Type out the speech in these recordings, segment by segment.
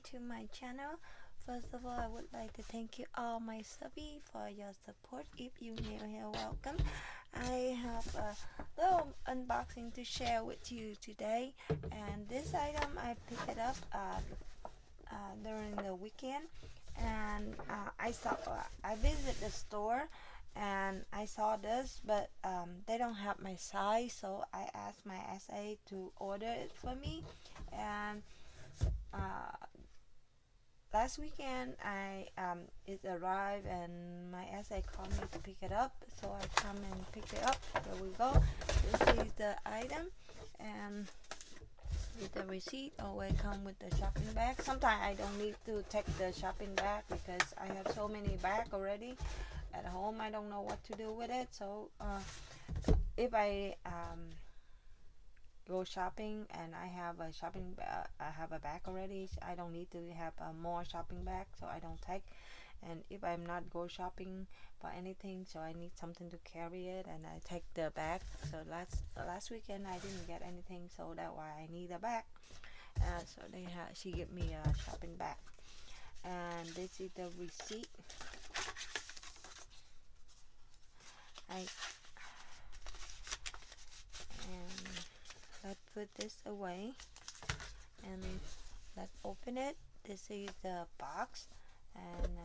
welcome to my channel. First of all, I would like to thank you all my subby for your support. If you new here, welcome. I have a little unboxing to share with you today, and this item I picked it up during the weekend, and I visited the store and I saw this, but they don't have my size, so I asked my SA to order it for me. And uh, last weekend it arrived and my SA called me to pick it up, so I come and pick it up. Here we go. This is the item, and with the receipt always come with the shopping bag. Sometimes I don't need to take the shopping bag because I have so many bags already at home. I don't know what to do with it, so if I go shopping and I have a I have a bag already, I don't need to have more shopping bag, so I don't take. And if I'm not go shopping for anything, so I need something to carry it, and I take the bag. So last weekend I didn't get anything, so that's why I need a bag. So she gave me a shopping bag, and this is the receipt. And let's put this away, and let's open it. This is the box, and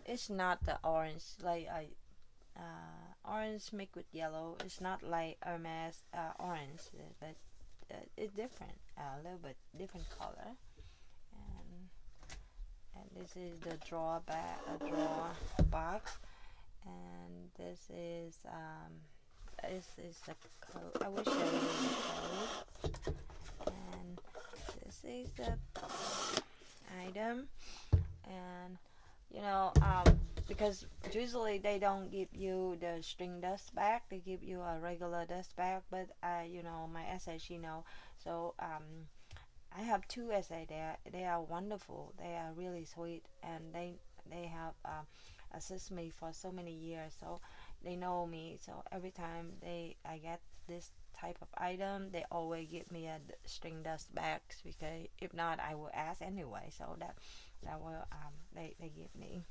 it's not the orange, like orange mixed with yellow. It's not like Hermes orange, but it's different, a little bit different color. And this is the drawer box, and this is the code. I will show you the code. And this is the item. And because usually they don't give you the string dust bag, they give you a regular dust bag. But my SA, so I have two SA. They are wonderful. They are really sweet, and they have assist me for so many years, so they know me. So every time I get this type of item, they always give me a string dust bags, because if not I will ask anyway. So that will they give me.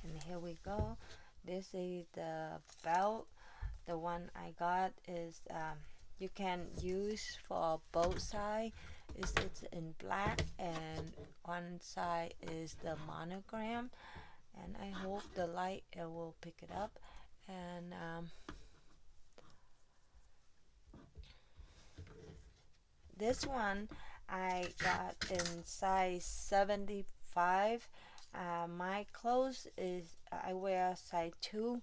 And here we go. This is the belt. The one I got is you can use for both sides. It's in black, and one side is the monogram, and I hope the light will pick it up. And this one I got in size 75. My clothes is I wear size 2.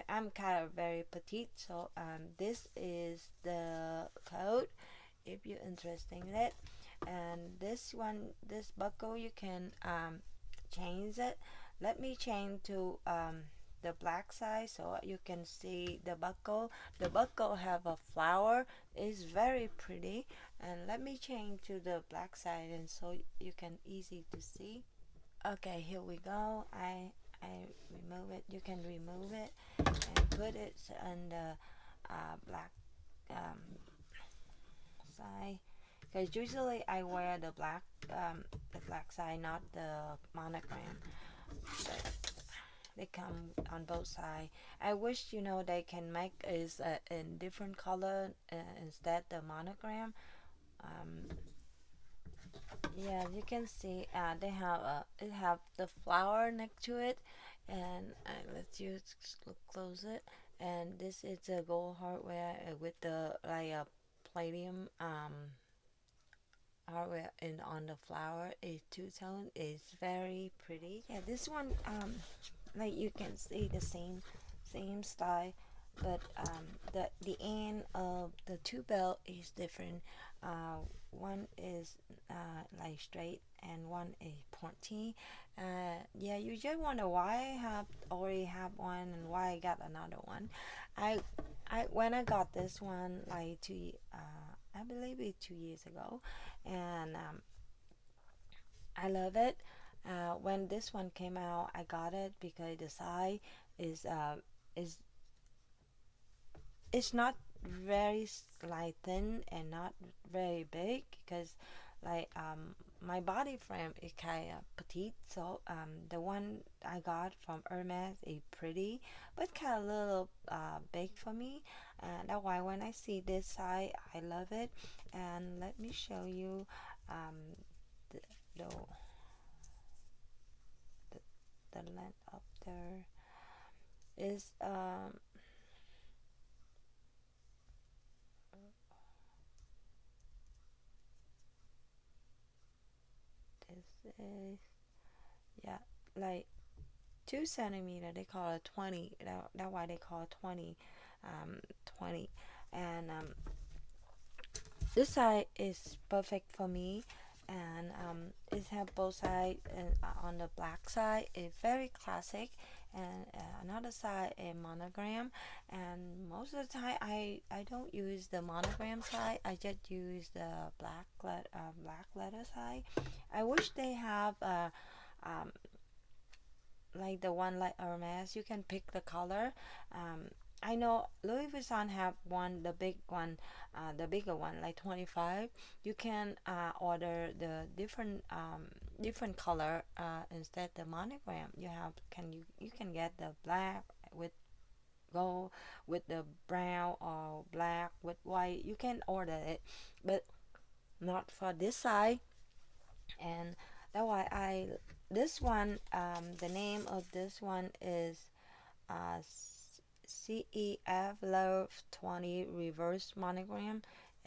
I'm kind of very petite, so this is the code if you're interested in it. And this buckle, you can change it. Let me change to the black side so you can see the buckle. The buckle have a flower. It's very pretty. And let me change to the black side, and so you can easy to see. Okay, here we go. I remove it. You can remove it and put it on the black side, because usually I wear the black side, not the monogram. But they come on both sides. I wish they can make is in different color instead the monogram. Yeah, you can see they have it have the flower next to it. And let's close it. And this is a gold hardware with the like a palladium hardware in on the flower. Is two-tone. Is very pretty. Yeah, this one like you can see the same style, but the end of the two belt is different. One is like straight, and one is pointy. Yeah, you just wonder why I have already have one and why I got another one. I when I got this one like I believe it's 2 years ago, and I love it. When this one came out, I got it because the size is is it's not very thin and not very big, because like my body frame is kind of petite, so the one I got from Hermes is pretty, but kind of little big for me, and that's why when I see this size, I love it. And let me show you um, the, the the length up there is this is, yeah, like 2 centimeter. They call it 20. That's why they call it 20, 20. And this side is perfect for me, and it have both sides. And on the black side is very classic, and another side a monogram. And most of the time I don't use the monogram side, I just use the black letter side. I wish they have um, like the one like Hermes, you can pick the color. Um, I know Louis Vuitton have one, the big one, the bigger one, like 25. You can order the different color instead the monogram. You can get the black with gold, with the brown, or black with white. You can order it, but not for this side. And that's why I this one, the name of this one is uh, CEF Love 20 Reverse Monogram.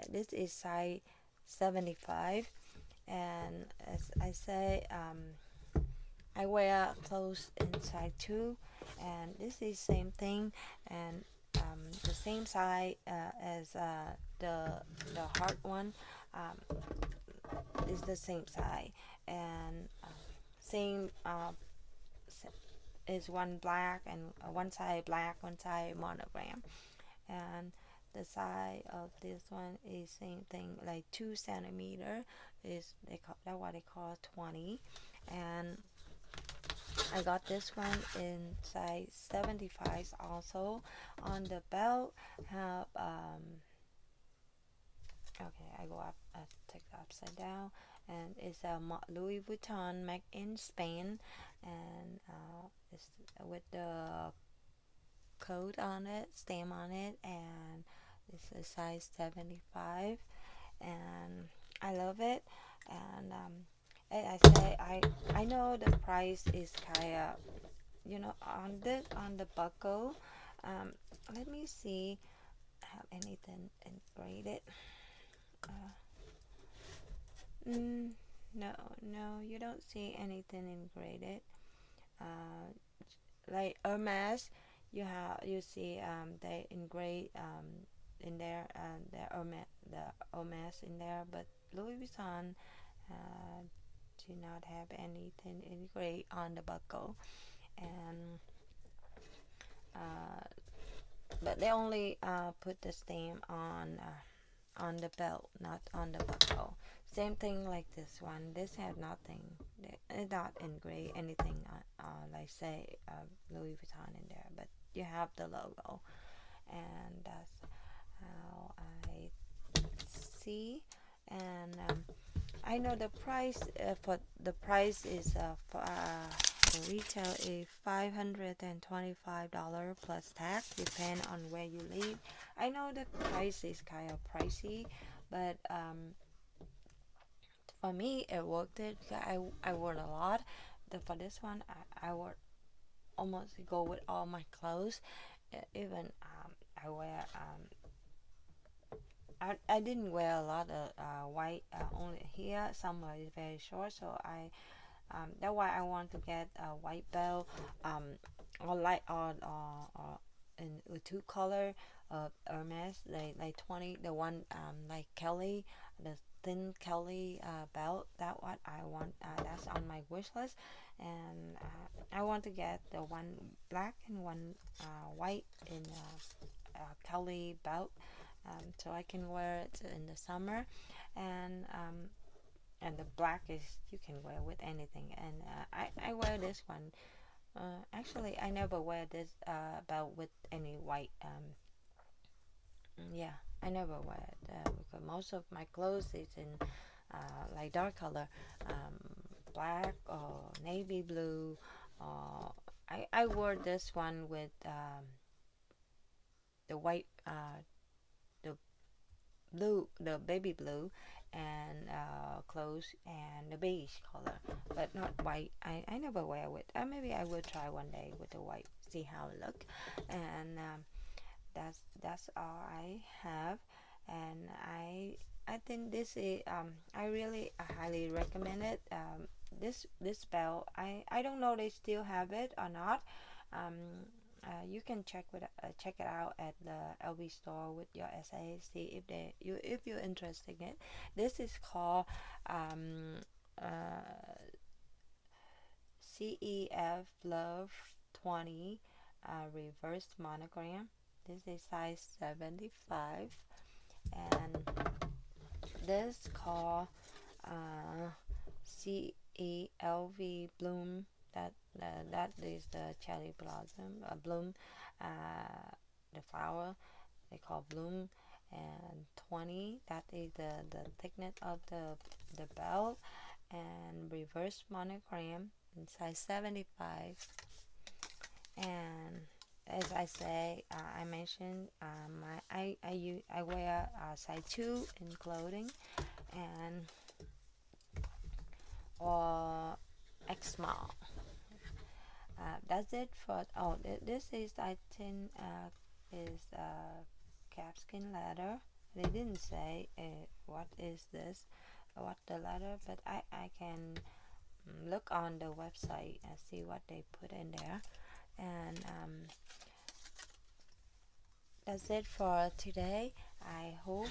This is size 75, and as I say, I wear clothes inside too, and this is same thing, and the same size as the heart one. Um, is the same size, and same is one black, and one side black, one side monogram. And the size of this one is same thing, like 2 centimeter. Is they call that what they call 20. And I got this one in size 75 also. On the belt have okay, I go up, take the upside down, and it's a Louis Vuitton made in Spain, and it's with the code on it, stamp on it, and it's a size 75, and I love it. And as I say, I know the price is kind of, on the buckle. Um, Let me see, have anything engraved. Uh, Mm, no, no, you don't see anything engraved. Uh, like Hermes, you see they engrave in there, the Hermes in there, but Louis Vuitton do not have anything engraved on the buckle, and uh, but they only put the stamp on the belt, not on the buckle. Same thing like this one. This have nothing. It not engraved anything, like say Louis Vuitton in there, but you have the logo, and that's how I see. And I know the price for the price is the retail is $525 plus tax, depend on where you live. I know the price is kind of pricey, but for me it worked it. I wore a lot. For this one, I wore almost go with all my clothes. Even I wear I didn't wear a lot of white only here. Somewhere is very short, so that's why I want to get a white belt, or light or in two color of Hermes, like 20, the one like Kelly, the thin Kelly belt. That what I want. That's on my wish list, and I want to get the one black and one white in Kelly belt, so I can wear it in the summer, and the black is you can wear with anything. And I wear this one. Actually, I never wear this belt with any white. Yeah, I never wear it because most of my clothes is in like dark color, black or navy blue. I wore this one with the white, the blue, the baby blue, and clothes, and the beige color, but not white. I never wear with. Maybe I will try one day with the white, see how it look. And that's all I have. And I think this is I really highly recommend it. This belt, I don't know they still have it or not. um, you can check it out at the LV store with your SA. See if you're interested in it. This is called CEF Love 20 reverse monogram. This is size 75, and this called CELV Bloom. That is the cherry blossom bloom, the flower they call bloom. And 20, that is the thickness of the belt. And reverse monogram in size 75. And as I say, I mentioned, I wear size 2 in clothing, and or X small. That's it for. Oh, this is, I think, is calfskin leather. They didn't say what is this, what the leather, but I can look on the website and see what they put in there. And that's it for today. I hope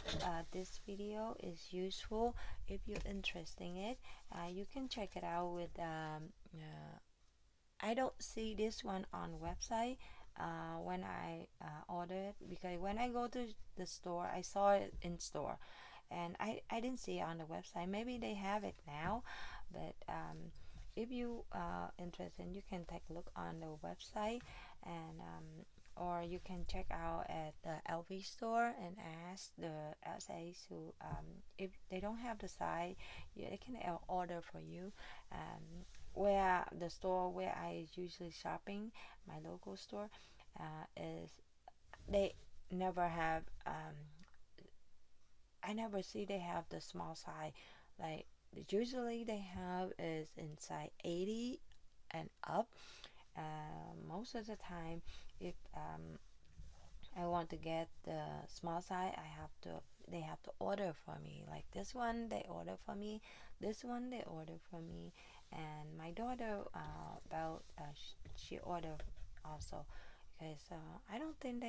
this video is useful. If you're interested in it, you can check it out with I don't see this one on website when I order it, because when I go to the store, I saw it in store, and I didn't see it on the website. Maybe they have it now, but if you interested, you can take a look on the website. And or you can check out at the LV store and ask the SAs who, if they don't have the size, yeah, they can order for you. Where the store where I usually shopping, my local store, is they never have. I never see they have the small size. Like usually they have is in size 80 and up. Most of the time, if I want to get the small size, they have to order for me. Like this one, they order for me. This one, they order for me. And my daughter, she ordered also, because I don't think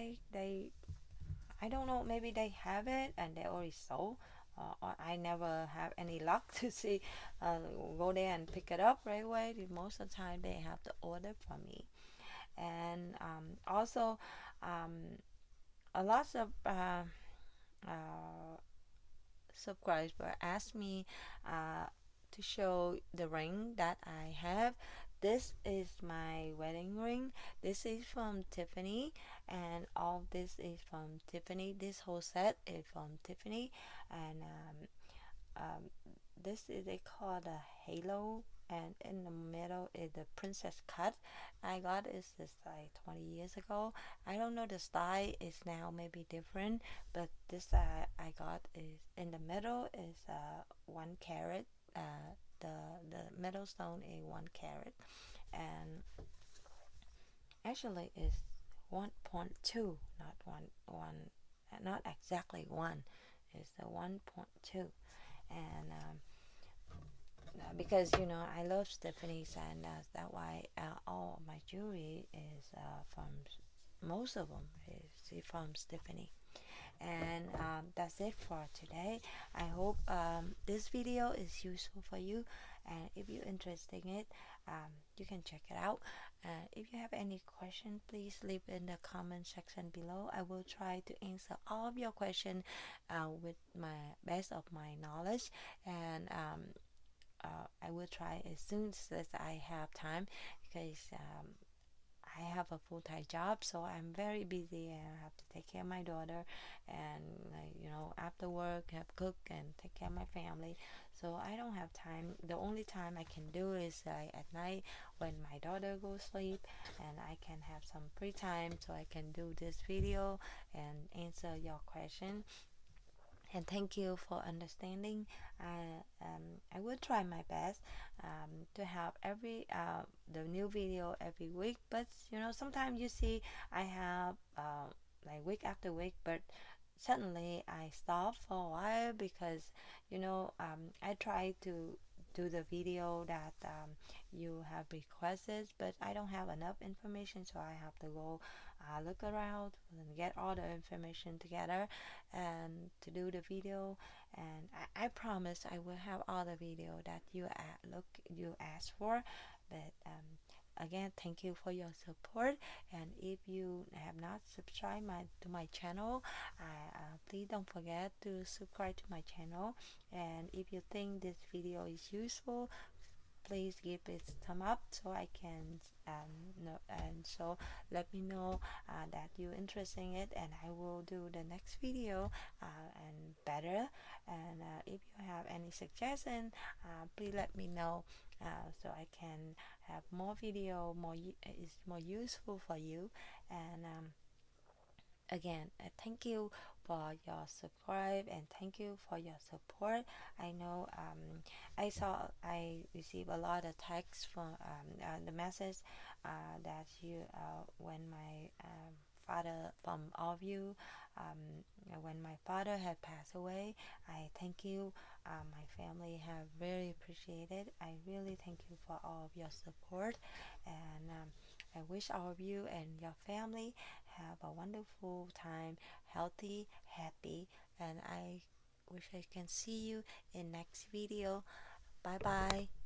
I don't know, maybe they have it and they already sold. Or I never have any luck to see, go there and pick it up right away. Most of the time they have to order from me. And also, a lot of subscribers asked me to show the ring that I have. This is my wedding ring. This is from Tiffany, and all this is from Tiffany. This whole set is from Tiffany. And this is, they call the halo, and in the middle is the princess cut. I got this like 20 years ago. I don't know, the style is now maybe different, but this I got is in the middle is 1 carat. The middle stone is 1 carat, and actually is 1.2, not not exactly 1. It's the 1.2. And because I love Tiffany's, and that's why all of my jewelry is from, most of them is from Tiffany. And that's it for today. I hope this video is useful for you, and if you're interested in it, you can check it out. If you have any question, please leave in the comment section below. I will try to answer all of your questions with my best of my knowledge. And I will try as soon as I have time, because I have a full-time job, so I'm very busy, and I have to take care of my daughter, and after work, have cook and take care of my family. so I don't have time. The only time I can do is at night when my daughter goes sleep, and I can have some free time so I can do this video and answer your question. And thank you for understanding. I will try my best to have every the new video every week, but sometimes you see I have like week after week, but suddenly I stop for a while because I try to do the video that you have requested, but I don't have enough information, so I have to go look around and get all the information together and to do the video. And I promise I will have all the video that you asked for. But again, thank you for your support, and if you have not subscribed to my channel, please don't forget to subscribe to my channel. And if you think this video is useful, please give it a thumb up so I can know, and so let me know that you're interested in it, and I will do the next video and better. And if you have any suggestion, please let me know so I can have more video is more useful for you. And again, thank you for your subscribe, and thank you for your support. I know I received a lot of texts from the message that you when my father, from all of you, when my father had passed away. I thank you. My family have really appreciated. I really thank you for all of your support, and I wish all of you and your family have a wonderful time, healthy, happy, and I wish I can see you in next video. Bye bye.